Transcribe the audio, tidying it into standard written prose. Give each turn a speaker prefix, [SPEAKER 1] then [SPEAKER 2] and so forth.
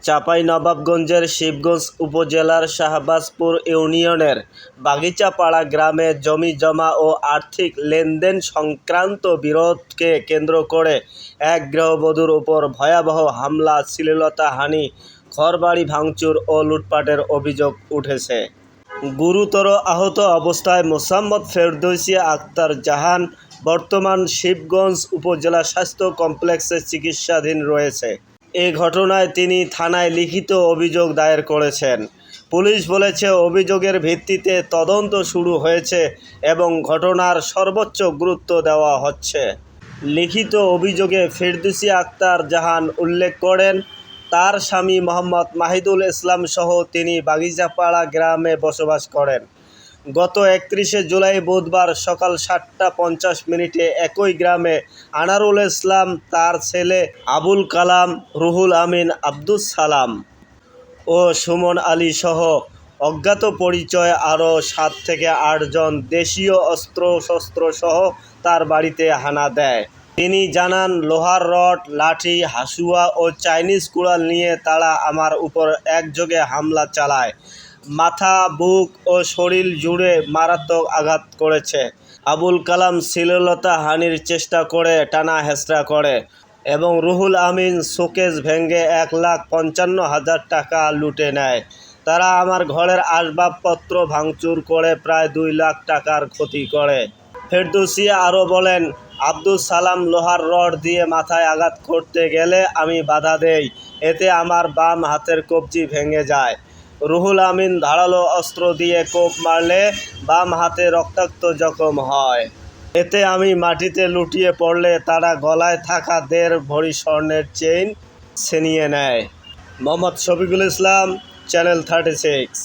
[SPEAKER 1] চাঁপাইনবাবগঞ্জের শিবগঞ্জ উপজেলার শাহবাজপুর ইউনিয়নের বাগিচাপাড়া গ্রামে জমি জমা ও আর্থিক লেনদেন সংক্রান্ত বিরোধকে কেন্দ্র করে এক গৃহবধূর উপর ভয়াবহ হামলা, শ্লীলতাহানি, ঘরবাড়ি ভাঙচুর ও লুটপাটের অভিযোগ উঠেছে। গুরুতর আহত অবস্থায় মোসাম্মদ ফেরদৌসী আক্তার জাহান বর্তমান শিবগঞ্জ উপজেলা স্বাস্থ্য কমপ্লেক্সে চিকিৎসাধীন রয়েছে। এ ঘটনায় তিনি থানায় লিখিত অভিযোগ দায়ের করেছেন। পুলিশ বলেছে, অভিযোগের ভিত্তিতে তদন্ত শুরু হয়েছে এবং ঘটনার সর্বোচ্চ গুরুত্ব দেওয়া হচ্ছে। লিখিত অভিযোগে ফেরদৌসী আক্তার জাহান উল্লেখ করেন, তার স্বামী মোহাম্মদ মাহিদুল ইসলাম সহ তিনি বাগিচাপাড়া গ্রামে বসবাস করেন। গত 31 জুলাই বুধবার সকাল 7টা 50 একই গ্রামে আনারুল ইসলাম, তার ছেলে আবুল কালাম, রুহুল আমিন, আব্দুস সালাম ও সুমন আলী সহ অজ্ঞাত পরিচয় আরও 7 থেকে 8 জন দেশীয় অস্ত্রশস্ত্র সহ তার বাড়িতে হানা দেয়। তিনি জানান, লোহার রড, লাঠি, হাসুয়া ও চাইনিজ কুড়াল নিয়ে তারা আমার উপর একযোগে হামলা চালায়। মাথা, বুক ও শরীর জুড়ে মারাত্মক আঘাত করেছে। আবুল কালাম শ্লীলতাহানির চেষ্টা করে টানা হেঁচড়া করে এবং রুহুল আমিন শোকেস ভেঙে 1,55,000 টাকা লুটে নেয়। তারা আমার ঘরের আসবাবপত্র ভাঙচুর করে প্রায় 2 লাখ টাকার ক্ষতি করে। ফেরদৌসী আরও বলেন, আব্দুস সালাম লোহার রড দিয়ে মাথায় আঘাত করতে গেলে আমি বাধা দেই, এতে আমার বাম হাতের কবজি ভেঙে যায়। রুহুল আমিন ধারালো অস্ত্র দিয়ে কোপ মারলে বাম হাতে রক্তাক্ত জখম হয়। এতে আমি মাটিতে লুটিয়ে পড়লে তারা গলায় থাকা 1.5 ভরি স্বর্ণের চেইন ছিনিয়ে নেয়। মোহাম্মদ শফিকুল ইসলাম, চ্যানেল 36।